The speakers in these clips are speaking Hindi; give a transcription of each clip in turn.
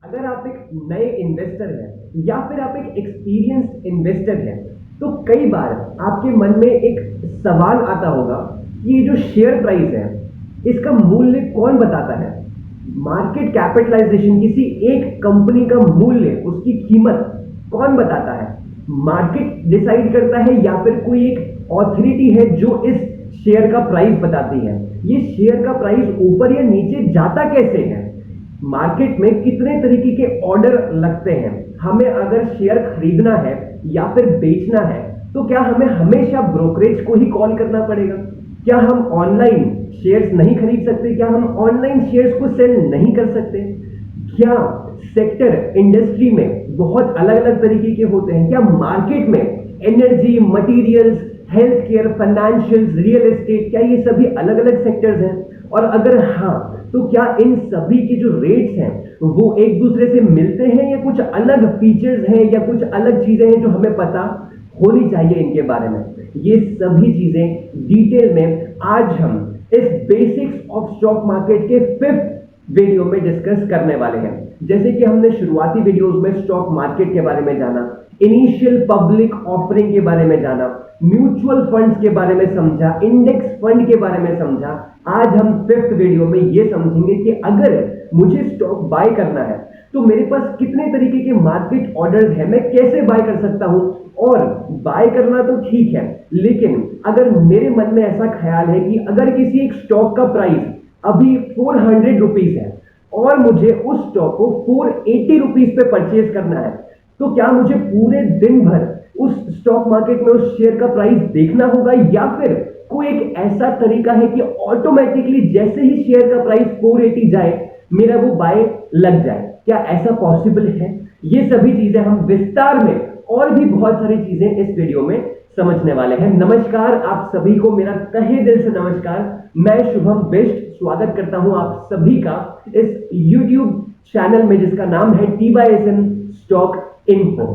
अगर आप एक नए इन्वेस्टर हैं या फिर आप एक एक्सपीरियंस्ड इन्वेस्टर हैं तो कई बार आपके मन में एक सवाल आता होगा कि ये जो शेयर प्राइस है इसका मूल्य कौन बताता है। मार्केट कैपिटलाइजेशन किसी एक कंपनी का मूल्य उसकी कीमत कौन बताता है। मार्केट डिसाइड करता है या फिर कोई एक ऑथोरिटी है जो इस शेयर का प्राइस बताती है। ये शेयर का प्राइस ऊपर या नीचे जाता कैसे है। मार्केट में कितने तरीके के ऑर्डर लगते हैं। हमें अगर शेयर खरीदना है या फिर बेचना है तो क्या हमें हमेशा ब्रोकरेज को ही कॉल करना पड़ेगा। क्या हम ऑनलाइन शेयर्स नहीं खरीद सकते। क्या हम ऑनलाइन शेयर्स को सेल नहीं कर सकते। क्या सेक्टर इंडस्ट्री में बहुत अलग अलग तरीके के होते हैं। क्या मार्केट में energy materials health care financials real estate क्या ये सभी अलग अलग सेक्टर्स हैं। और अगर हाँ तो क्या इन सभी के जो रेट्स हैं वो एक दूसरे से मिलते हैं या कुछ अलग फीचर्स हैं या कुछ अलग चीजें हैं जो हमें पता होनी चाहिए इनके बारे में। ये सभी चीजें डिटेल में आज हम इस बेसिक्स ऑफ स्टॉक मार्केट के 5th वीडियो में डिस्कस करने वाले हैं। जैसे कि हमने शुरुआती वीडियोस में स्टॉक मार्केट के बारे में जाना, इनिशियल पब्लिक ऑफरिंग के बारे में जाना, म्यूचुअल फंड्स के बारे में समझा, इंडेक्स फंड के बारे में समझा। आज हम 5th वीडियो में ये समझेंगे कि अगर मुझे स्टॉक बाय करना है तो मेरे पास कितने तरीके के मार्केट ऑर्डर्स हैं, मैं कैसे बाय कर सकता हूं। और बाय करना तो ठीक है, लेकिन अगर मेरे मन में ऐसा ख्याल है कि अगर किसी एक स्टॉक का प्राइस अभी 400 रुपीज है और मुझे उस स्टॉक को 480 रुपीज पे परचेज करना है तो क्या मुझे पूरे दिन भर उस स्टॉक मार्केट में उस शेयर का प्राइस देखना होगा या फिर कोई एक ऐसा तरीका है कि ऑटोमेटिकली जैसे ही शेयर का प्राइस 480 जाए मेरा वो बाय लग जाए। क्या ऐसा पॉसिबल है। ये सभी चीजें हम विस्तार में और भी बहुत सारी चीजें इस वीडियो में समझने वाले हैं। नमस्कार आप सभी को, मेरा तहे दिल से नमस्कार। मैं शुभम बिष्ट स्वागत करता हूं आप सभी का इस YouTube चैनल में जिसका नाम है TYSN स्टॉक इन्फो।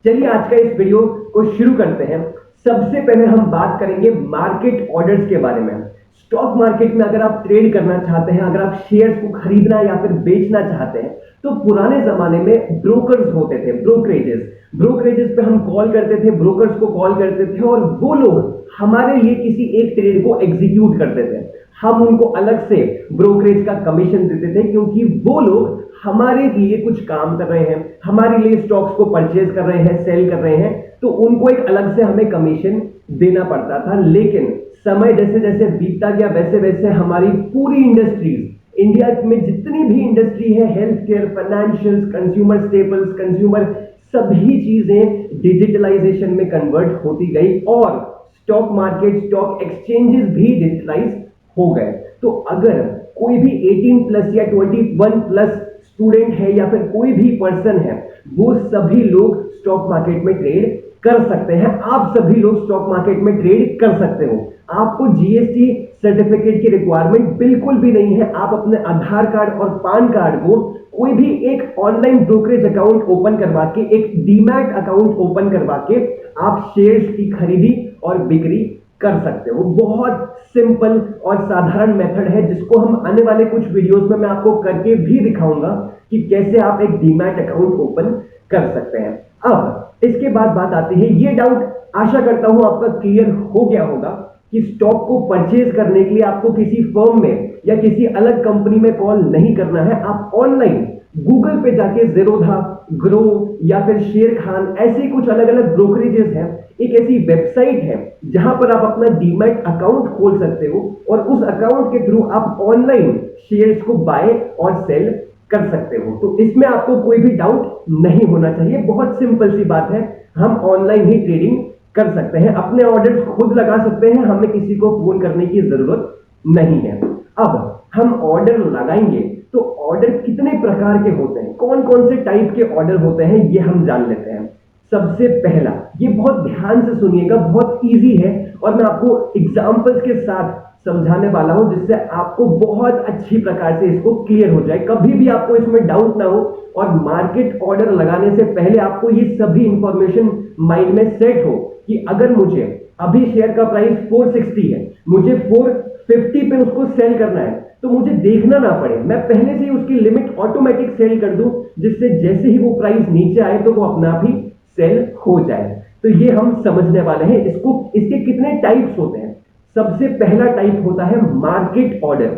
चलिए आज का इस वीडियो को शुरू करते हैं। सबसे पहले हम बात करेंगे मार्केट ऑर्डर्स के बारे में। स्टॉक मार्केट में अगर आप ट्रेड करना चाहते हैं, अगर आप शेयर्स को खरीदना या फिर बेचना चाहते हैं तो पुराने जमाने में ब्रोकर्स होते थे, ब्रोकरेजेस पे हम कॉल करते थे, ब्रोकर्स को कॉल करते थे और वो लोग हमारे लिए किसी एक ट्रेड को एग्जीक्यूट करते थे। हम उनको अलग से ब्रोकरेज का कमीशन देते थे क्योंकि वो लोग हमारे लिए कुछ काम कर रहे हैं, हमारे लिए स्टॉक्स को परचेज कर रहे हैं, सेल कर रहे हैं, तो उनको एक अलग से हमें कमीशन देना पड़ता था। लेकिन समय जैसे जैसे बीतता गया वैसे वैसे हमारी पूरी इंडस्ट्रीज, इंडिया में जितनी भी इंडस्ट्री है, health care, financial, consumer staples, consumer, सभी चीजें डिजिटलाइजेशन में कन्वर्ट होती गई और स्टॉक मार्केट, स्टॉक एक्सचेंजेस भी डिजिटलाइज हो गए। तो अगर कोई भी 18 प्लस या 21 प्लस स्टूडेंट है या फिर कोई भी पर्सन है, वो सभी लोग स्टॉक मार्केट में ट्रेड कर सकते हैं। आप सभी लोग स्टॉक मार्केट में ट्रेड कर सकते हो। आपको जीएसटी सर्टिफिकेट की रिक्वायरमेंट बिल्कुल भी नहीं है। आप अपने आधार कार्ड और पैन कार्ड को कोई भी एक ऑनलाइन ब्रोकरेज अकाउंट ओपन करवा के, एक डीमैट अकाउंट ओपन करवा के आप शेयर्स की खरीदी और बिक्री कर सकते हो। बहुत सिंपल और साधारण मेथड है जिसको हम आने वाले कुछ वीडियोस में मैं आपको करके भी दिखाऊंगा कि कैसे आप एक डीमैट अकाउंट ओपन कर सकते हैं। अब इसके बाद बात आती है, ये डाउट आशा करता हूं आपका क्लियर हो गया होगा कि स्टॉक को परचेज करने के लिए आपको किसी फर्म में या किसी अलग कंपनी में कॉल नहीं करना है। आप ऑनलाइन गूगल पे जाके ज़ेरोधा, ग्रो या फिर शेर खान, ऐसे कुछ अलग अलग ब्रोकरेजेस हैं, एक ऐसी वेबसाइट है जहां पर आप अपना डीमैट अकाउंट खोल सकते हो और उस अकाउंट के थ्रू आप ऑनलाइन शेयर्स को बाय और सेल कर सकते हो। तो इसमें आपको कोई भी डाउट नहीं होना चाहिए। बहुत सिंपल सी बात है, हम ऑनलाइन ही ट्रेडिंग कर सकते हैं, अपने ऑर्डर्स खुद लगा सकते हैं, हमें किसी को फोन करने की जरूरत नहीं है। अब हम ऑर्डर लगाएंगे तो ऑर्डर कितने प्रकार के होते हैं, कौन कौन से टाइप के ऑर्डर होते हैं, ये हम जान लेते हैं। सबसे पहला, ये बहुत ध्यान से सुनिएगा, बहुत इजी है और मैं आपको एग्जांपल्स के साथ समझाने वाला हूं जिससे आपको बहुत अच्छी प्रकार से इसको क्लियर हो जाए, कभी भी आपको इसमें डाउट ना हो। और मार्केट ऑर्डर लगाने से पहले आपको ये सभी इंफॉर्मेशन माइंड में सेट हो कि अगर मुझे अभी शेयर का प्राइस 460 है, मुझे 450 पे उसको सेल करना है तो मुझे देखना ना पड़े, मैं पहले से ही उसकी लिमिट ऑटोमेटिक सेल कर दूं, जिससे जैसे ही वो प्राइस नीचे आए तो वो अपना आप ही सेल हो जाए। तो ये हम समझने वाले हैं इसको। इसके कितने टाइप्स होते हैं? सबसे पहला टाइप होता है मार्केट ऑर्डर।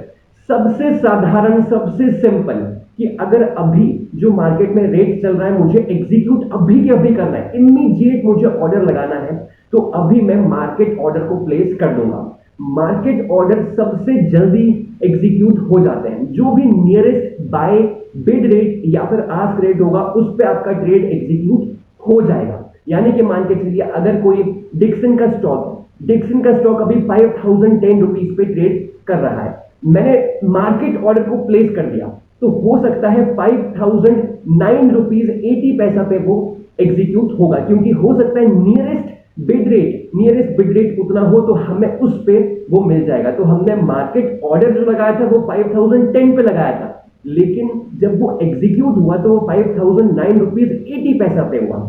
सबसे साधारण, सबसे सिंपल, कि अगर अभी जो मार्केट में रेट चल रहा है मुझे एग्जीक्यूट अभी के अभी करना है, इमीडिएट मुझे ऑर्डर लगाना है, तो अभी मैं मार्केट ऑर्डर को प्लेस कर दूंगा। मार्केट ऑर्डर सबसे जल्दी एग्जीक्यूट हो जाते हैं। जो भी नियरेस्ट बाय बिड रेट या फिर आस्क रेट होगा उस पे आपका ट्रेड एग्जीक्यूट हो जाएगा। यानी कि मान के चलिए अगर कोई डिक्सन का स्टॉक है, डिक्सन का स्टॉक अभी 5010 रुपीज पे ट्रेड कर रहा है, मैंने मार्केट ऑर्डर को प्लेस कर दिया, तो हो सकता है 5009 रुपीज 80 पैसा पे वो एग्जीक्यूट होगा, क्योंकि हो सकता है नियरेस्ट बिड रेट उतना हो तो हमें उस पे वो मिल जाएगा। तो हमने मार्केट ऑर्डर जो लगाया था वो 5010 पे लगाया था, लेकिन जब वो एग्जीक्यूट हुआ तो वो 5009 रुपीज 80 पैसा पे हुआ।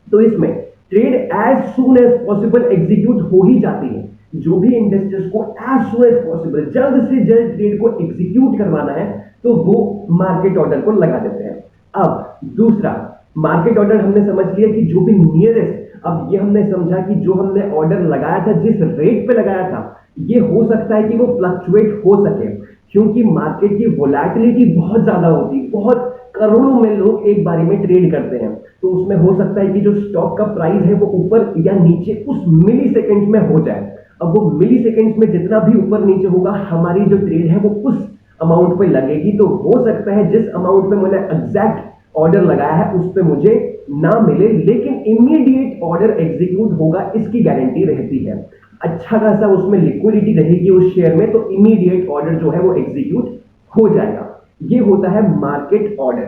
तो इसमें trade as soon as possible execute हो ही जाती है। जो भी इन्वेस्टर्स को एज सून एज पॉसिबल, जल्द से जल्द ट्रेड को एग्जीक्यूट करवाना है, तो वो मार्केट ऑर्डर को लगा देते हैं। अब दूसरा, मार्केट ऑर्डर हमने समझ लिया कि जो भी नियरेस्ट, अब ये हमने समझा कि जो हमने ऑर्डर लगाया था, जिस रेट पे लगाया था, ये हो सकता है कि वो फ्लक्चुएट हो सके, क्योंकि मार्केट की वोलैटिलिटी बहुत ज्यादा होती है। बहुत करोड़ों में लोग एक बारी में ट्रेड करते हैं, तो उसमें हो सकता है कि जो स्टॉक का प्राइस है वो ऊपर या नीचे उस मिली सेकेंड में हो जाए। अब वो मिली सेकेंड में जितना भी ऊपर नीचे होगा, हमारी जो ट्रेड है वो उस अमाउंट पे लगेगी। तो हो सकता है जिस अमाउंट पे मैंने एग्जैक्ट ऑर्डर लगाया है उस पे मुझे ना मिले, लेकिन इमीडिएट ऑर्डर एग्जीक्यूट होगा, इसकी गारंटी रहती है। अच्छा खासा उसमें लिक्विडिटी रहेगी उस शेयर में, तो इमीडिएट ऑर्डर जो है वो एग्जीक्यूट हो जाएगा। ये होता है मार्केट ऑर्डर।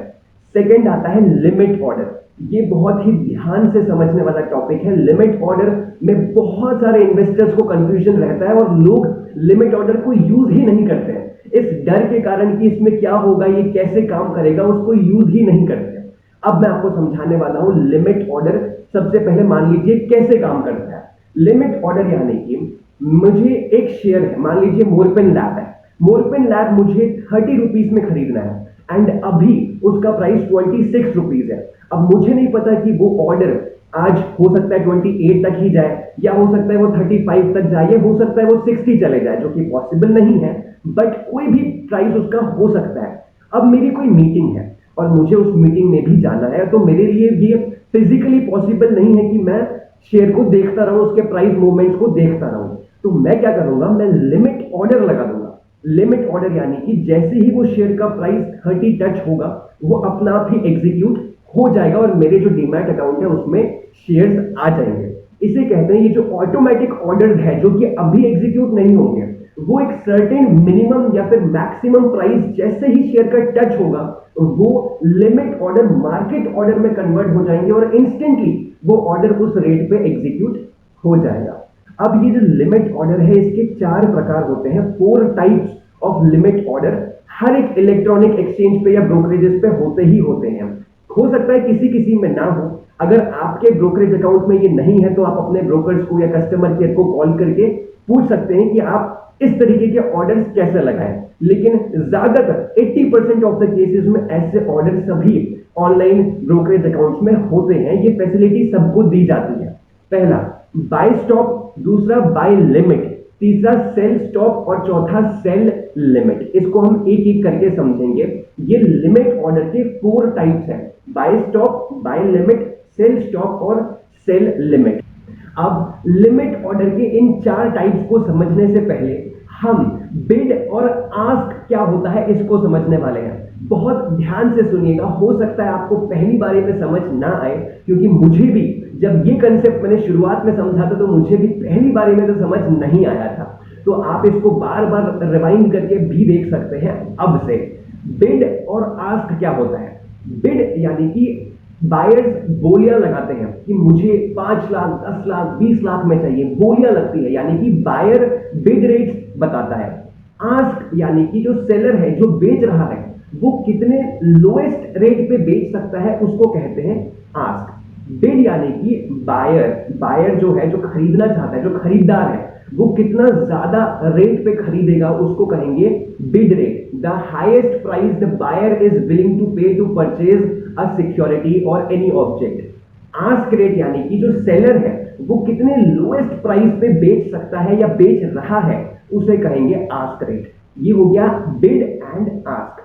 सेकंड आता है लिमिट ऑर्डर। ये बहुत ही ध्यान से समझने वाला टॉपिक है। लिमिट ऑर्डर में बहुत सारे इन्वेस्टर्स को कंफ्यूजन रहता है और लोग लिमिट ऑर्डर को यूज ही नहीं करते हैं, इस डर के कारण कि इसमें क्या होगा, ये कैसे काम करेगा, उसको यूज ही नहीं करते। अब मैं आपको समझाने वाला हूं लिमिट ऑर्डर। सबसे पहले मान लीजिए कैसे काम करता है। लिमिट ऑर्डर यानी कि मुझे एक शेयर है, मान लीजिए मोरपेन लैब है, मोरपेन लैब मुझे 30 रुपीज में खरीदना है एंड अभी उसका प्राइस 26 रुपीज है। अब मुझे नहीं पता कि वो ऑर्डर आज हो सकता है 28 तक ही जाए, या हो सकता है वो 35 तक जाए, या हो सकता है वो 60 चले जाए, जो कि पॉसिबल नहीं है, बट कोई भी प्राइस उसका हो सकता है। अब मेरी कोई मीटिंग है और मुझे उस मीटिंग में भी जाना है, तो मेरे लिए ये फिजिकली पॉसिबल नहीं है कि मैं शेयर को देखता रहूं, उसके प्राइस मूवमेंट्स को देखता रहूं। तो मैं क्या करूंगा, मैं लिमिट ऑर्डर लगा दूंगा। लिमिट ऑर्डर यानी कि जैसे ही वो शेयर का प्राइस 30 टच होगा, वो अपना आप ही एग्जीक्यूट हो जाएगा और मेरे जो डीमैट अकाउंट है उसमें शेयर्स आ जाएंगे। इसे कहते हैं, ये जो ऑटोमेटिक ऑर्डर्स है जो कि अभी एग्जीक्यूट नहीं होंगे, वो एक सर्टेन मिनिमम या फिर मैक्सिमम प्राइस जैसे ही शेयर का टच होगा, वो लिमिट ऑर्डर मार्केट ऑर्डर में कन्वर्ट हो जाएंगे और इंस्टेंटली वो ऑर्डर उस रेट पे एग्जीक्यूट हो जाएगा। अब ये जो लिमिट ऑर्डर है, इसके 4 प्रकार होते हैं, 4 टाइप्स ऑफ लिमिट ऑर्डर। हर एक इलेक्ट्रॉनिक एक्सचेंज पे या ब्रोकरेजेस पे होते ही होते हैं। हो सकता है किसी किसी में ना हो। अगर आपके ब्रोकरेज अकाउंट में ये नहीं है तो आप अपने ब्रोकर्स को या कस्टमर केयर को कॉल करके पूछ सकते हैं कि आप इस तरीके के ऑर्डर्स कैसे लगाएं। लेकिन ज्यादातर 80% ऑफ द केसेस में ऐसे ऑर्डर सभी ऑनलाइन ब्रोकरेज अकाउंट्स में होते हैं। ये फैसिलिटी सबको दी जाती है। पहला बाय स्टॉप, दूसरा बाय लिमिट, तीसरा सेल स्टॉप और चौथा सेल लिमिट। इसको हम एक एक करके समझेंगे। ये लिमिट ऑर्डर के 4 टाइप्स हैं, buy stop, buy limit, sell stop और सेल लिमिट। अब लिमिट ऑर्डर के इन 4 टाइप्स को समझने से पहले हम बिड और आस्क क्या होता है इसको समझने वाले हैं। बहुत ध्यान से सुनिएगा, हो सकता है आपको पहली बारी में समझ ना आए, क्योंकि मुझे भी जब ये कंसेप्ट मैंने शुरुआत में समझा था तो मुझे भी पहली बारी में तो समझ नहीं आया था। तो आप इसको बार बार रिवाइंड करके भी देख सकते हैं। अब से बिड और आस्क क्या होता है। बिड यानी कि बायर्स बोलियां लगाते हैं कि मुझे 5 लाख, 10 लाख, 20 लाख में चाहिए, बोलियां लगती है, यानी कि बायर बिड रेट्स बताता है। आस्क यानी कि जो सेलर है, जो बेच रहा है, वो कितने लोएस्ट रेट पे बेच सकता है, उसको कहते हैं आस्क। बिड यानी कि बायर जो है, जो खरीदना चाहता है, जो खरीदार है, वो कितना ज्यादा रेट पे खरीदेगा उसको कहेंगे bid rate. The highest price the buyer is willing to pay to purchase a security और एनी ऑब्जेक्ट। आस्क रेट यानी कि जो सेलर है वो कितने लोएस्ट प्राइस पे बेच सकता है या बेच रहा है उसे कहेंगे आस्क रेट। ये हो गया बिड एंड आस्क।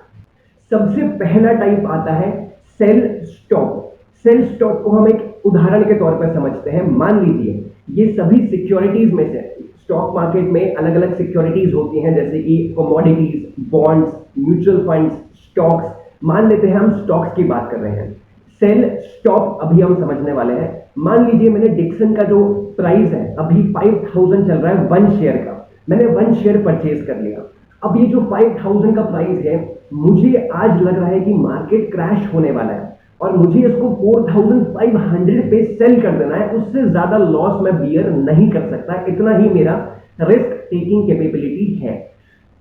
सबसे पहला टाइप आता है सेल स्टॉप। सेल स्टॉप को हम एक उदाहरण के तौर पर समझते हैं। मान लीजिए ये सभी सिक्योरिटीज में से, स्टॉक मार्केट में अलग अलग सिक्योरिटीज होती हैं जैसे कि commodities, bonds, mutual funds, stocks. मान लेते हैं हम स्टॉक्स की बात कर रहे हैं। सेल स्टॉप अभी हम समझने वाले हैं। मान लीजिए मैंने डिक्सन का जो प्राइस है अभी 5000 चल रहा है 1 शेयर का, मैंने 1 शेयर परचेज कर लिया। अब ये जो 5000 का प्राइस है मुझे आज लग रहा है कि मार्केट क्रैश होने वाला है और मुझे इसको 4500 पे सेल कर देना है। उससे ज्यादा लॉस मैं बियर नहीं कर सकता, इतना ही मेरा रिस्क टेकिंग कैपेबिलिटी है।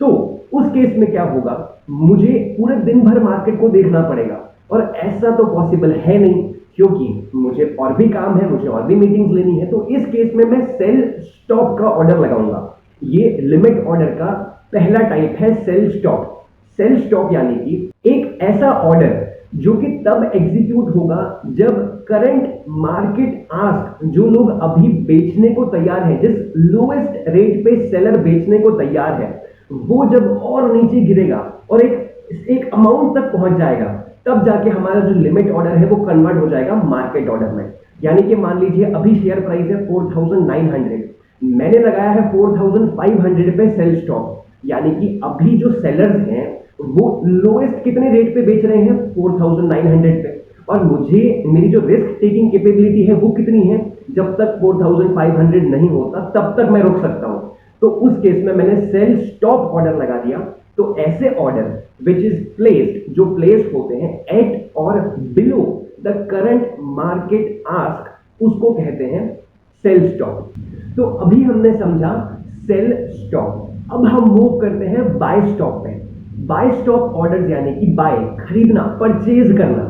तो उस केस में क्या होगा, मुझे पूरे दिन भर मार्केट को देखना पड़ेगा और ऐसा तो पॉसिबल है नहीं क्योंकि मुझे और भी काम है, मुझे और भी मीटिंग्स लेनी है। तो इस केस में मैं सेल स्टॉप का ऑर्डर लगाऊंगा। ये लिमिट ऑर्डर का पहला टाइप है सेल स्टॉप। सेल स्टॉप यानी कि एक ऐसा ऑर्डर जो कि तब एग्जीक्यूट होगा जब करंट मार्केट आस्क, जो लोग अभी बेचने को तैयार है, जिस लोएस्ट रेट पे सेलर बेचने को तैयार है, वो जब और नीचे गिरेगा और एक अमाउंट तक पहुंच जाएगा, तब जाके हमारा जो लिमिट ऑर्डर है वो कन्वर्ट हो जाएगा मार्केट ऑर्डर में। यानी कि मान लीजिए अभी शेयर प्राइस है 4900, मैंने लगाया है 4500 पे सेल स्टॉप। यानी कि अभी जो सेलर्स हैं वो लोएस्ट कितने रेट पे बेच रहे हैं, 4900 पे, और मुझे मेरी जो रिस्क टेकिंग कैपेबिलिटी है वो कितनी है, जब तक 4500 नहीं होता तब तक मैं रुक सकता हूं। तो उस केस में मैंने सेल स्टॉप ऑर्डर लगा दिया। तो ऐसे ऑर्डर विच इज प्लेस्ड, जो प्लेस होते हैं एट और below the current market ask, उसको कहते हैं सेल स्टॉप। तो अभी हमने समझा सेल स्टॉप। अब हम मूव करते हैं बाय स्टॉप पे। बाय स्टॉप ऑर्डर्स यानी कि बाय खरीदना, परचेज करना।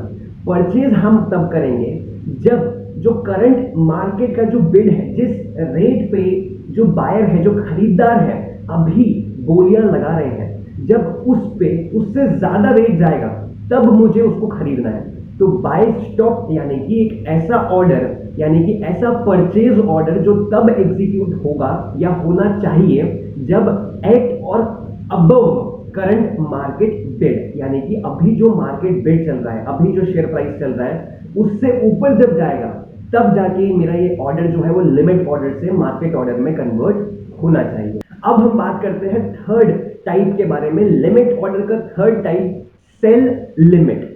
परचेज हम तब करेंगे जब जो करंट मार्केट का जो बिड है, जिस रेट पे जो बायर है, जो खरीदार है, अभी बोलियां लगा रहे हैं, जब उस पे उससे ज्यादा रेट जाएगा तब मुझे उसको खरीदना है। तो बाय स्टॉप यानी कि एक ऐसा ऑर्डर, यानी कि ऐसा परचेज ऑर्डर जो तब एग्जीक्यूट होगा या होना चाहिए जब एट और अबव करंट मार्केट बिड, यानी कि अभी जो मार्केट बिड चल रहा है, अभी जो शेयर प्राइस चल रहा है, उससे ऊपर जब जाएगा तब जाके मेरा ये ऑर्डर जो है वो लिमिट ऑर्डर से मार्केट ऑर्डर में कन्वर्ट होना चाहिए। अब हम बात करते हैं थर्ड टाइप के बारे में। लिमिट ऑर्डर का third type sell limit.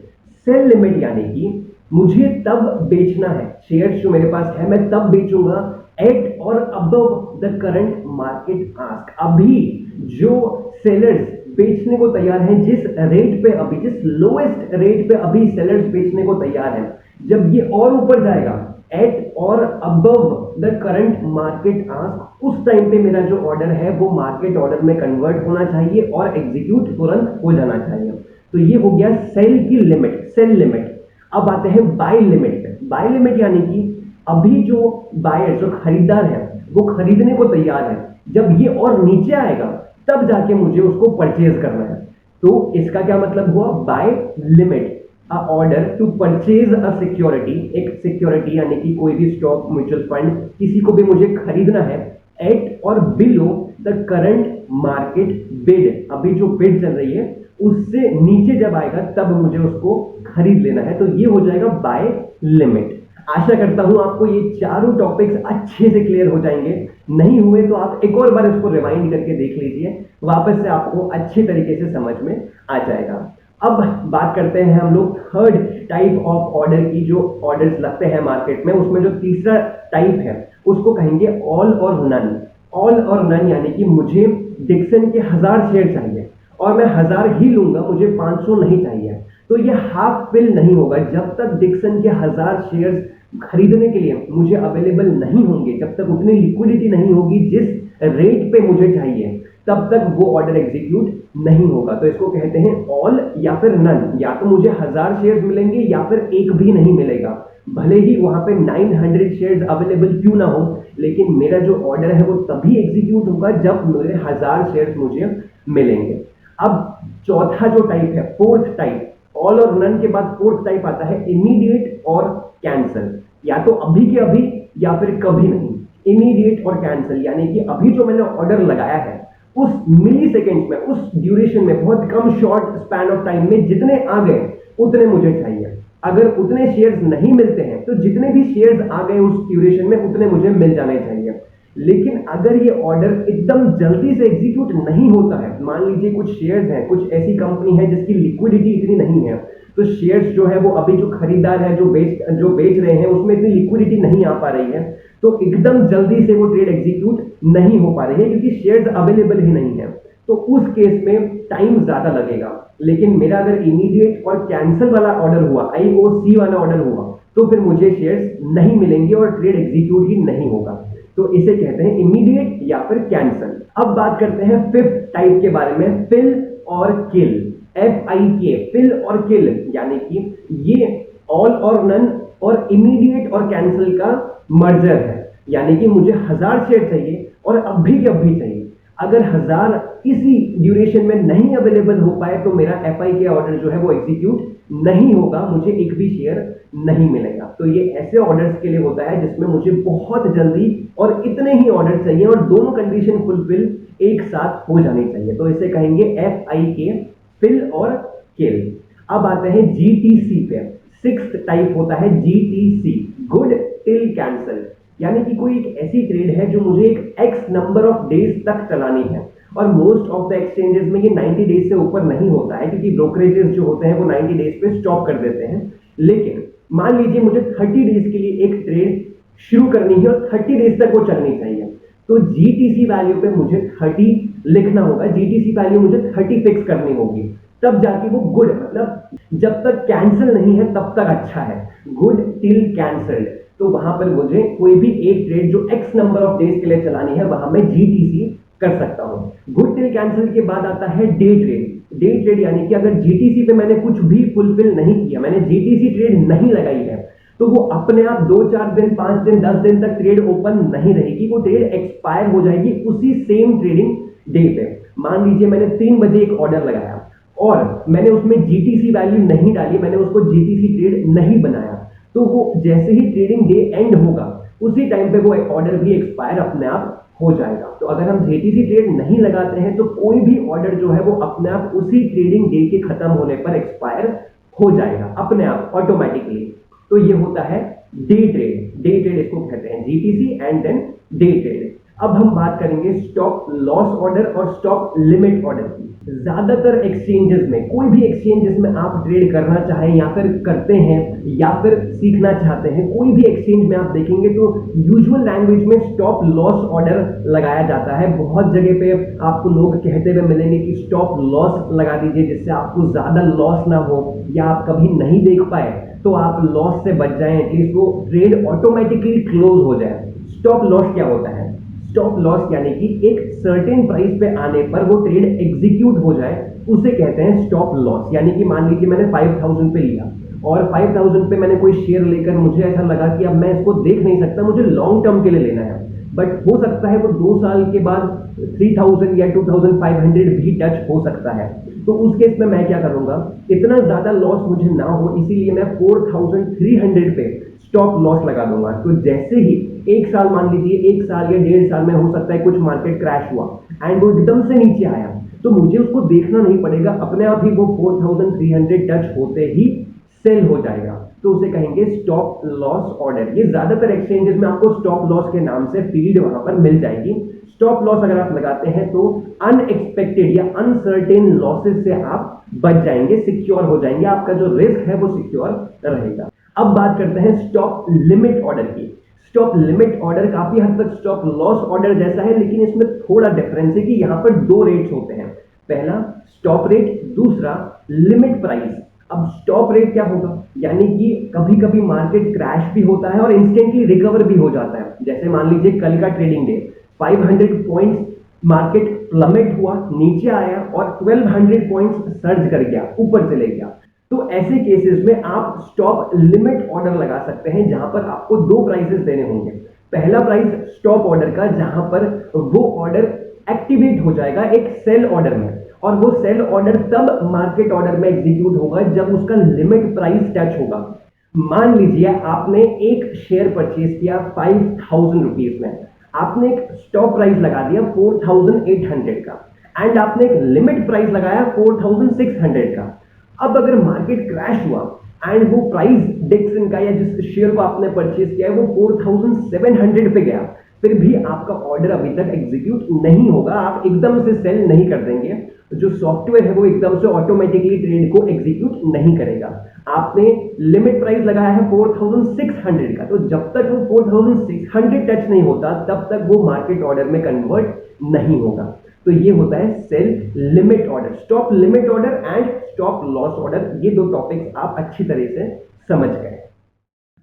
Sell limit यानी कि मुझे तब बेचना है, शेयर्स जो मेरे पास है मैं तब बेचूंगा एट और above the current market ask. अभी जो सेलर्स बेचने को तैयार हैं, जिस रेट पे अभी, जिस लोएस्ट रेट पे अभी सेलर्स बेचने को तैयार हैं, जब ये और ऊपर जाएगा एट और above the current market ask, उस टाइम पे मेरा जो ऑर्डर है वो मार्केट ऑर्डर में कन्वर्ट होना चाहिए और एग्जीक्यूट तुरंत हो जाना चाहिए। तो ये हो गया सेल की लिमिट, सेल लिमिट। अब आते हैं बाय लिमिट पे। बाय लिमिट यानी कि अभी जो बायर, जो खरीदार है, वो खरीदने को तैयार है, जब ये और नीचे आएगा तब जाके मुझे उसको परचेज करना है। तो इसका क्या मतलब हुआ, buy limit, a order to purchase a security. एक सिक्योरिटी यानी कि कोई भी स्टॉक, म्यूचुअल फंड, किसी को भी मुझे खरीदना है एट और below the current market bid. अभी जो बिड चल रही है उससे नीचे जब आएगा तब मुझे उसको खरीद लेना है। तो ये हो जाएगा बाय लिमिट। आशा करता हूं आपको ये चारों टॉपिक्स अच्छे से क्लियर हो जाएंगे। नहीं हुए तो आप एक और बार इसको रिवाइंड करके देख लीजिए, वापस से आपको अच्छे तरीके से समझ में आ जाएगा। अब बात करते हैं हम लोग थर्ड टाइप ऑफ ऑर्डर की। जो ऑर्डर्स लगते हैं मार्केट में, उसमें जो तीसरा टाइप है उसको कहेंगे ऑल और नन। ऑल और नन यानी कि मुझे डिक्सन के 1000 शेयर चाहिए और मैं 1000 ही लूंगा, मुझे 500 नहीं चाहिए। तो ये हाफ फिल नहीं होगा जब तक डिक्सन के 1000 शेयर्स खरीदने के लिए मुझे अवेलेबल नहीं होंगे, जब तक उतनी लिक्विडिटी नहीं होगी जिस रेट पे मुझे चाहिए, तब तक वो ऑर्डर एग्जीक्यूट नहीं होगा। तो इसको कहते हैं ऑल या फिर नन। या तो मुझे 1000 शेयर्स मिलेंगे या फिर एक भी नहीं मिलेगा। भले ही वहां पे 900 शेयर्स अवेलेबल क्यों ना हो, लेकिन मेरा जो ऑर्डर है वो तभी एग्जीक्यूट होगा जब मेरे 1000 शेयर्स मुझे मिलेंगे। अब चौथा जो टाइप है, फोर्थ टाइप, ऑल और नन के बाद फोर्थ टाइप आता है इमीडिएट और कैंसल। या तो अभी के अभी या फिर कभी नहीं। इमीडिएट और कैंसल यानी कि अभी जो मैंने ऑर्डर लगाया है उस मिली सेकेंड में, उस ड्यूरेशन में, बहुत कम शॉर्ट स्पैन ऑफ टाइम में जितने आ गए उतने मुझे चाहिए। अगर उतने शेयर्स नहीं मिलते हैं तो जितने भी शेयर्स आ गए उस ड्यूरेशन में उतने मुझे मिल जाने चाहिए। लेकिन अगर ये ऑर्डर एकदम जल्दी से एग्जीक्यूट नहीं होता है, मान लीजिए कुछ शेयर्स हैं, कुछ ऐसी कंपनी है जिसकी लिक्विडिटी इतनी नहीं है, तो शेयर्स जो है वो अभी जो खरीदार है जो बेच रहे हैं उसमें इतनी लिक्विडिटी नहीं आ पा रही है, तो एकदम जल्दी से वो ट्रेड एग्जीक्यूट नहीं हो पा रही है क्योंकि शेयर्स अवेलेबल ही नहीं है। तो उस केस में टाइम ज्यादा लगेगा। लेकिन मेरा अगर इमीडिएट और कैंसिल वाला ऑर्डर हुआ, IOC वाला ऑर्डर हुआ, तो फिर मुझे शेयर्स नहीं मिलेंगे और ट्रेड एग्जीक्यूट ही नहीं होगा। तो इसे कहते हैं इमीडिएट या फिर कैंसिल। अब बात करते हैं फिफ्थ टाइप के बारे में, फिल और किल। FIK, फिल और किल यानी कि ये ऑल और नन और इमीडिएट और कैंसिल का मर्जर है। यानी कि मुझे 1000 शेयर चाहिए और अभी के अभी चाहिए। अगर 1000 इसी ड्यूरेशन में नहीं अवेलेबल हो पाए तो मेरा FIK ऑर्डर जो है वो एग्जीक्यूट नहीं होगा, मुझे एक भी शेयर नहीं मिलेगा। तो ये ऐसे ऑर्डर्स के लिए होता है जिसमें मुझे बहुत जल्दी और इतने ही ऑर्डर चाहिए और दोनों कंडीशन फुलफिल एक साथ हो जानी चाहिए। तो इसे कहेंगे FIK, फिल और किल। अब आते हैं GTC पे। सिक्स्थ टाइप होता है GTC, गुड टिल कैंसल। यानी कि कोई एक ऐसी ट्रेड है जो मुझे एक X नंबर ऑफ डेज तक चलानी है और मोस्ट ऑफ द एक्सचेंजेस में ये 90 डेज से ऊपर नहीं होता है क्योंकि ब्रोकरेजेस जो होते हैं वो 90 डेज पे स्टॉप कर देते हैं। लेकिन मान लीजिए मुझे 30 डेज के लिए एक ट्रेड शुरू करनी है और 30 डेज तक वो चलनी चाहिए, तो GTC वैल्यू पे मुझे 30 लिखना होगा। GTC वैल्यू मुझे 30 फिक्स करनी होगी, तब जाके वो गुड, मतलब जब तक कैंसिल नहीं है तब तक अच्छा है, गुड टिल कैंसल्ड। तो वहां पर मुझे कोई भी एक ट्रेड जो X नंबर ऑफ डेज के लिए चलानी है वहां मैं GTC कर सकता हूं। गुड टिल कैंसिल के बाद आता है डे ट्रेड। डे ट्रेड यानी कि अगर GTC पे मैंने कुछ भी फुलफिल नहीं किया, मैंने GTC ट्रेड नहीं लगाई है, तो वो अपने आप 2-4 दिन, 5 दिन, 10 दिन तक ट्रेड ओपन नहीं रहेगी, वो ट्रेड एक्सपायर हो जाएगी उसी सेम ट्रेडिंग डे पे। मान लीजिए मैंने 3 बजे एक ऑर्डर लगाया और मैंने उसमें GTC वैल्यू नहीं डाली, मैंने उसको GTC ट्रेड नहीं बनाया, तो वो जैसे ही ट्रेडिंग डे एंड होगा उसी टाइम पे वो ऑर्डर भी एक्सपायर अपने आप हो जाएगा। तो अगर हम GTC ट्रेड नहीं लगाते हैं तो कोई भी ऑर्डर जो है वो अपने आप उसी ट्रेडिंग डे के खत्म होने पर एक्सपायर हो जाएगा अपने आप ऑटोमेटिकली। तो ये होता है डे ट्रेड। डे ट्रेड इसको कहते हैं GTC and then day trade. अब हम बात करेंगे स्टॉप लॉस ऑर्डर और स्टॉप लिमिट ऑर्डर की। ज्यादातर एक्सचेंजेस में, कोई भी एक्सचेंज जिसमें आप ट्रेड करना चाहें या फिर करते हैं या फिर सीखना चाहते हैं, कोई भी एक्सचेंज में आप देखेंगे तो यूजुअल लैंग्वेज में स्टॉप लॉस ऑर्डर लगाया जाता है। बहुत जगह पे आपको लोग कहते हुए मिलेंगे कि स्टॉप लॉस लगा दीजिए जिससे आपको ज्यादा लॉस ना हो, या आप कभी नहीं देख पाए तो आप लॉस से बच जाएं, एटलीस्ट वो ट्रेड ऑटोमेटिकली क्लोज हो जाए। स्टॉप लॉस क्या होता है? स्टॉप लॉस यानी कि एक सर्टेन प्राइस पे आने पर वो ट्रेड एग्जीक्यूट हो जाए, उसे कहते हैं स्टॉप लॉस। यानी कि मान लीजिए मैंने 5000 पे लिया और 5000 पे मैंने कोई शेयर लेकर मुझे ऐसा लगा कि अब मैं इसको देख नहीं सकता, मुझे लॉन्ग टर्म के लिए लेना है, बट हो सकता है वो 2 साल के बाद 3000 या 2500 भी टच हो सकता है। तो उस केस में मैं क्या करूंगा, इतना ज्यादा लॉस मुझे ना हो इसीलिए मैं 4300 पे स्टॉप लॉस लगा दूंगा। तो जैसे ही एक साल, मान लीजिए 1 साल या 1.5 साल में हो सकता है कुछ मार्केट क्रैश हुआ एंड वो एकदम से नीचे आया, तो मुझे उसको देखना नहीं पड़ेगा, अपने आप ही वो 4300 टच होते ही सेल हो जाएगा। तो उसे कहेंगे स्टॉप लॉस ऑर्डर। ये ज्यादातर एक्सचेंजेस में आपको स्टॉप लॉस के नाम से फील्ड वहां पर मिल जाएगी। स्टॉप लॉस अगर आप लगाते हैं तो अनएक्सपेक्टेड या अनसर्टेन लॉसेस से आप बच जाएंगे, सिक्योर हो जाएंगे, आपका जो रिस्क है वो सिक्योर रहेगा। अब बात करते हैं स्टॉप लिमिट ऑर्डर की। स्टॉप लिमिट ऑर्डर काफी हद तक स्टॉप लॉस ऑर्डर जैसा है, लेकिन इसमें थोड़ा डिफरेंस है कि यहाँ पर 2 रेट्स होते हैं, पहला स्टॉप रेट, दूसरा लिमिट प्राइस। अब स्टॉप रेट क्या होगा, यानी कि कभी कभी मार्केट क्रैश भी होता है और इंस्टेंटली रिकवर भी हो जाता है। जैसे मान लीजिए कल का trading day 500 points market plummet हुआ, नीचे आया और 1200 पॉइंट्स सर्ज कर गया, ऊपर चले गया। तो ऐसे केसेस में आप स्टॉप लिमिट ऑर्डर लगा सकते हैं, जहां पर आपको दो प्राइसेस देने होंगे। पहला प्राइस स्टॉप ऑर्डर का, जहां पर वो ऑर्डर एक्टिवेट हो जाएगा एक सेल ऑर्डर में, और वो सेल ऑर्डर तब मार्केट ऑर्डर में एग्जीक्यूट होगा जब उसका लिमिट प्राइस टच होगा। मान लीजिए आपने एक शेयर परचेज किया 5000 रुपीज में, आपने एक स्टॉप प्राइस लगा दिया 4800 का, एंड आपने एक लिमिट प्राइस लगाया 4600 का। अब अगर मार्केट क्रैश हुआ एंड वो प्राइस डिक्सन का या जिस शेयर को आपने परचेज किया है वो 4700 पे गया, फिर भी आपका ऑर्डर अभी तक एग्जीक्यूट नहीं होगा, आप एकदम से सेल नहीं कर देंगे। जो सॉफ्टवेयर है वो एकदम से ऑटोमेटिकली ट्रेड को एग्जीक्यूट नहीं करेगा। आपने लिमिट प्राइस लगाया है 4600 का, तो जब तक वो 4600 टच नहीं होता तब तक वो मार्केट ऑर्डर में कन्वर्ट नहीं होगा। तो ये होता है sell limit order, stop limit order and stop loss order. ये दो टॉपिक्स आप अच्छी तरह से समझ गए।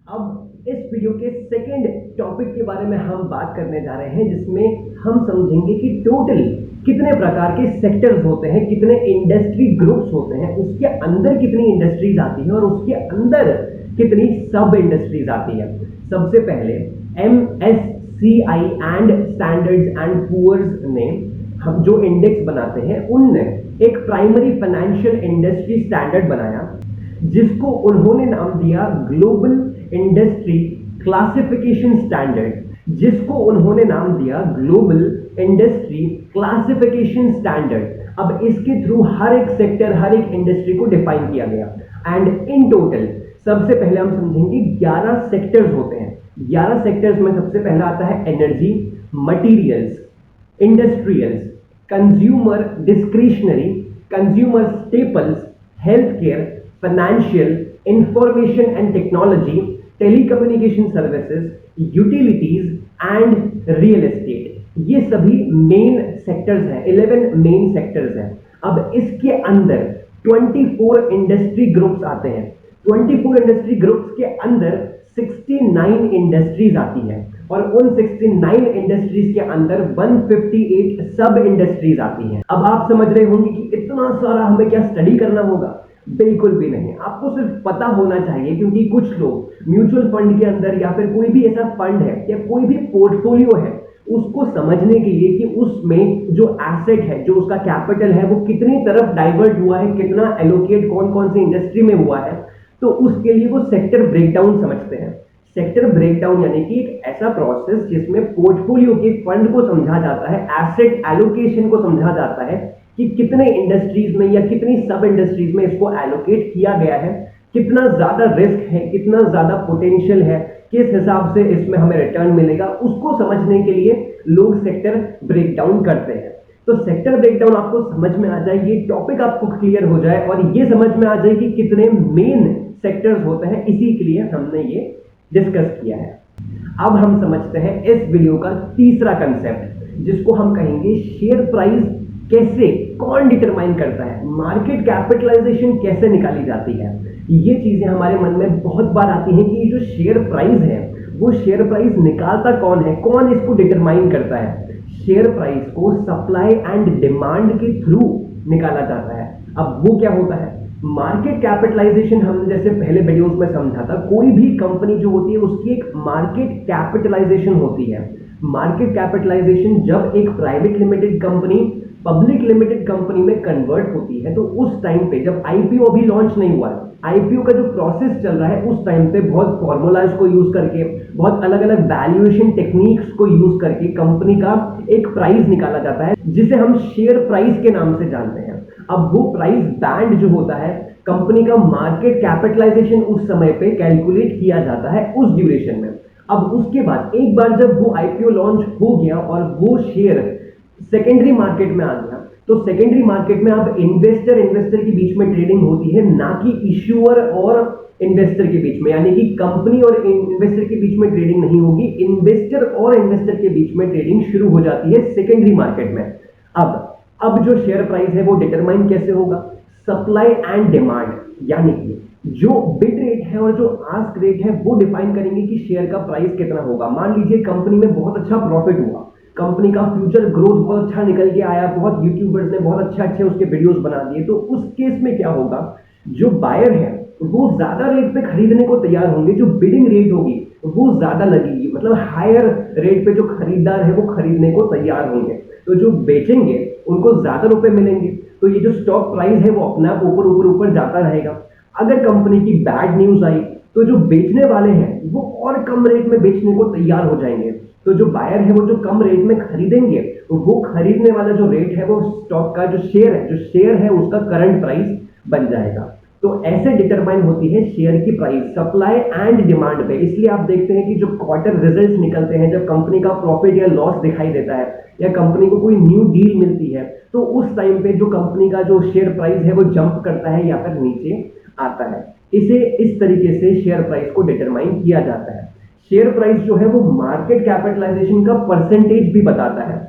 अब इस वीडियो के सेकंड टॉपिक के बारे में हम बात करने जा रहे हैं, जिसमें हम समझेंगे कि टोटल कितने प्रकार के सेक्टर्स होते हैं, कितने इंडस्ट्री ग्रुप्स होते हैं, उसके अंदर कितनी इंडस्ट्रीज आती हैं और उसके अंदर कितनी सब इंडस्ट्रीज आती है। सबसे पहले MSCI and standards and poor's ने हम जो इंडेक्स बनाते हैं उनने एक प्राइमरी फाइनेंशियल इंडस्ट्री स्टैंडर्ड बनाया, जिसको उन्होंने नाम दिया ग्लोबल इंडस्ट्री क्लासिफिकेशन स्टैंडर्ड, जिसको उन्होंने नाम दिया ग्लोबल इंडस्ट्री क्लासिफिकेशन स्टैंडर्ड। अब इसके थ्रू हर एक सेक्टर, हर एक इंडस्ट्री को डिफाइन किया गया, एंड इन टोटल सबसे पहले हम समझेंगे 11 सेक्टर्स होते हैं। 11 सेक्टर्स में सबसे पहला आता है energy, materials, industrials, consumer discretionary, consumer staples, health care, financial, information and technology, telecommunication services, utilities and real estate. ये सभी मेन सेक्टर्स हैं, 11 मेन सेक्टर्स हैं। अब इसके अंदर 24 इंडस्ट्री ग्रुप्स आते हैं। 24 इंडस्ट्री ग्रुप्स के अंदर 69 इंडस्ट्रीज आती हैं, और उन 69 इंडस्ट्रीज के अंदर 158 सब इंडस्ट्रीज आती हैं। अब आप समझ रहे होंगे कि इतना सारा हमें क्या स्टडी करना होगा? बिल्कुल भी नहीं, आपको सिर्फ पता होना चाहिए, क्योंकि कुछ लोग म्यूचुअल फंड के अंदर या फिर कोई भी ऐसा फंड है या कोई भी पोर्टफोलियो है, उसको समझने के लिए कि उसमें जो एसेट है, जो उसका कैपिटल है, वो कितनी तरफ डाइवर्ट हुआ है, कितना एलोकेट कौन कौन सी इंडस्ट्री में हुआ है, तो उसके लिए वो सेक्टर ब्रेकडाउन समझते हैं। सेक्टर ब्रेकडाउन यानी कि एक ऐसा प्रोसेस जिसमें पोर्टफोलियो के फंड को समझा जाता है, एसेट एलोकेशन को समझा जाता है कि कितने इंडस्ट्रीज में या कितनी सब इंडस्ट्रीज में इसको एलोकेट किया गया है, कितना ज्यादा रिस्क है, कितना ज्यादा पोटेंशियल है, किस हिसाब से इसमें हमें रिटर्न मिलेगा, उसको समझने के लिए लोग सेक्टर ब्रेकडाउन करते हैं। तो सेक्टर ब्रेकडाउन आपको समझ में आ जाए, ये टॉपिक आपको क्लियर हो जाए और ये समझ में आ जाए कि कितने मेन सेक्टर्स होते हैं, इसी के लिए हमने ये डिस्कस किया है। अब हम समझते हैं इस वीडियो का तीसरा कंसेप्ट, जिसको हम कहेंगे शेयर प्राइस कैसे, कौन डिटरमाइन करता है, मार्केट कैपिटलाइजेशन कैसे निकाली जाती है। ये चीजें हमारे मन में बहुत बार आती हैं कि ये जो शेयर प्राइस है वो शेयर प्राइस निकालता कौन है, कौन इसको डिटरमाइन करता है। शेयर प्राइस को सप्लाई एंड डिमांड के थ्रू निकाला जाता है। अब वो क्या होता है? मार्केट कैपिटलाइजेशन हमने जैसे पहले वीडियोस में समझा था, कोई भी कंपनी जो होती है उसकी एक मार्केट कैपिटलाइजेशन होती है। मार्केट कैपिटलाइजेशन जब एक private limited company public limited company में कन्वर्ट होती है, तो उस टाइम पे जब आईपीओ अभी लॉन्च नहीं हुआ है, आईपीओ का जो प्रोसेस चल रहा है, उस टाइम पे बहुत फॉर्मूलाज को यूज करके, बहुत अलग अलग वैल्यूएशन टेक्निक्स को यूज करके कंपनी का एक प्राइस निकाला जाता है, जिसे हम शेयर प्राइस के नाम से जानते हैं। अब वो प्राइस बैंड जो होता है, कंपनी का मार्केट कैपिटलाइजेशन उस समय पे कैलकुलेट किया जाता है उस ड्यूरेशन में। अब उसके बाद एक बार जब वो आईपीओ लॉन्च हो गया और वो शेयर सेकेंडरी मार्केट में आ गया, तो सेकेंडरी मार्केट में अब इन्वेस्टर के बीच में ट्रेडिंग होती है, ना कि इश्यूअर और इन्वेस्टर के बीच में, यानी कि कंपनी और इन्वेस्टर के बीच में ट्रेडिंग नहीं होगी, इन्वेस्टर और इन्वेस्टर के बीच में ट्रेडिंग शुरू हो जाती है सेकेंडरी मार्केट में। अब जो शेयर प्राइस है वो डिटरमाइन कैसे होगा? सप्लाई एंड डिमांड, यानी कि जो बिड रेट है और जो आस्क रेट है वो डिफाइन करेंगे कि शेयर का प्राइस कितना होगा। मान लीजिए कंपनी में बहुत अच्छा प्रॉफिट हुआ, कंपनी का फ्यूचर ग्रोथ बहुत अच्छा निकल के आया, बहुत यूट्यूबर्स ने बहुत अच्छे उसके वीडियोस बना दिए, तो उस केस में क्या होगा? जो बायर है वो ज्यादा रेट पे खरीदने को तैयार होंगे, जो बिडिंग रेट होगी वो ज्यादा लगेगी, मतलब हायर रेट पे जो खरीदार है वो खरीदने को तैयार होंगे, तो जो बेचेंगे उनको ज्यादा रुपए मिलेंगे, तो ये जो स्टॉक प्राइस है वो अपने आप ऊपर ऊपर ऊपर जाता रहेगा। अगर कंपनी की बैड न्यूज आई तो जो बेचने वाले हैं वो और कम रेट में बेचने को तैयार हो जाएंगे, तो जो बायर है वो जो कम रेट में खरीदेंगे, वो खरीदने वाला जो रेट है वो स्टॉक का जो शेयर है उसका करंट प्राइस बन जाएगा। तो ऐसे डिटरमाइन होती है शेयर की प्राइस सप्लाई एंड डिमांड पे। इसलिए आप देखते हैं कि जो क्वार्टर रिजल्ट्स निकलते हैं, जब कंपनी का प्रॉफिट या लॉस दिखाई देता है या कंपनी को कोई न्यू डील मिलती है, तो उस टाइम पे जो कंपनी का जो शेयर प्राइस है वो जंप करता है या फिर नीचे आता है। इसे इस तरीके से शेयर प्राइस को डिटरमाइन किया जाता है। शेयर प्राइस जो है वो मार्केट कैपिटलाइजेशन का परसेंटेज भी बताता है,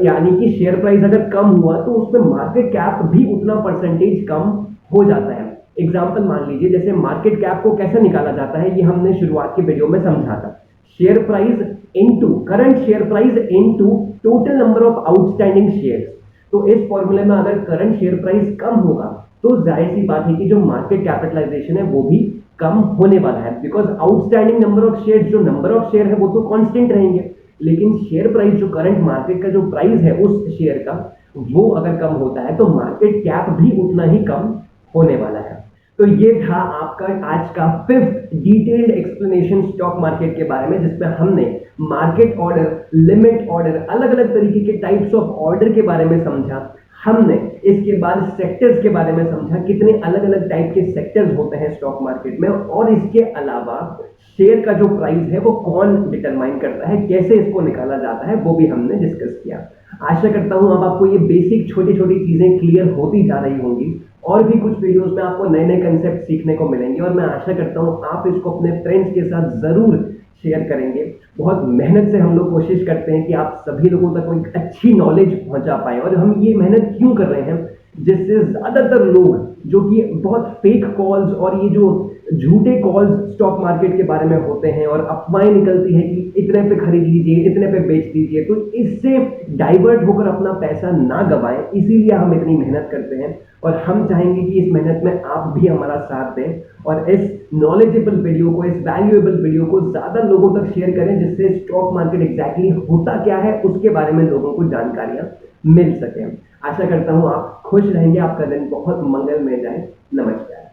यानी कि शेयर प्राइस अगर कम हुआ तो उसमें मार्केट कैप भी उतना परसेंटेज कम हो जाता है। एग्जाम्पल मान लीजिए, जैसे मार्केट कैप को कैसे निकाला जाता है ये हमने शुरुआत के वीडियो में समझा था। Share price into current share price into total number of outstanding shares. तो इस फॉर्मूले में अगर करंट शेयर प्राइस कम होगा तो जाहिर सी बात है कि जो मार्केट कैपिटलाइजेशन है वो भी कम होने वाला है, because outstanding number of share, जो नंबर ऑफ शेयर है वो तो कांस्टेंट रहेंगे, लेकिन शेयर प्राइस जो करंट मार्केट का जो प्राइस है उस शेयर का वो अगर कम होता है तो मार्केट कैप भी उतना ही कम होने वाला है। तो ये था आपका आज का fifth detailed explanation stock market के बारे में, जिसमें हमने मार्केट ऑर्डर, लिमिट ऑर्डर, अलग अलग तरीके के टाइप्स ऑफ ऑर्डर के बारे में समझा। हमने इसके बाद सेक्टर्स के बारे में समझा, कितने अलग अलग टाइप के सेक्टर्स होते हैं स्टॉक मार्केट में, और इसके अलावा शेयर का जो प्राइस है वो कौन डिटरमाइन करता है, कैसे इसको निकाला जाता है, वो भी हमने डिस्कस किया। आशा करता हूं अब आपको ये बेसिक छोटी छोटी चीजें क्लियर होती जा रही होंगी, और भी कुछ वीडियोस में आपको नए नए कंसेप्ट सीखने को मिलेंगे, और मैं आशा करता हूं आप इसको अपने फ्रेंड्स के साथ जरूर शेयर करेंगे। बहुत मेहनत से हम लोग कोशिश करते हैं कि आप सभी लोगों तक कोई अच्छी नॉलेज पहुंचा पाए, और हम ये मेहनत क्यों कर रहे हैं, जिससे ज्यादातर लोग जो कि बहुत फेक कॉल्स और ये जो झूठे कॉल्स स्टॉक मार्केट के बारे में होते हैं और अफवाहें निकलती है कि इतने पे खरीद लीजिए, इतने पे बेच दीजिए, तो इससे डाइवर्ट होकर अपना पैसा ना गवाएं, इसीलिए हम इतनी मेहनत करते हैं, और हम चाहेंगे कि इस मेहनत में आप भी हमारा साथ दें और इस नॉलेजेबल वीडियो को, इस वैल्यूएबल वीडियो को ज्यादा लोगों तक शेयर करें, जिससे स्टॉक मार्केट एग्जैक्टली होता क्या है उसके बारे में लोगों को जानकारियां मिल सके। आशा करता हूं आप खुश रहेंगे, आपका दिन बहुत मंगलमय जाए। नमस्कार।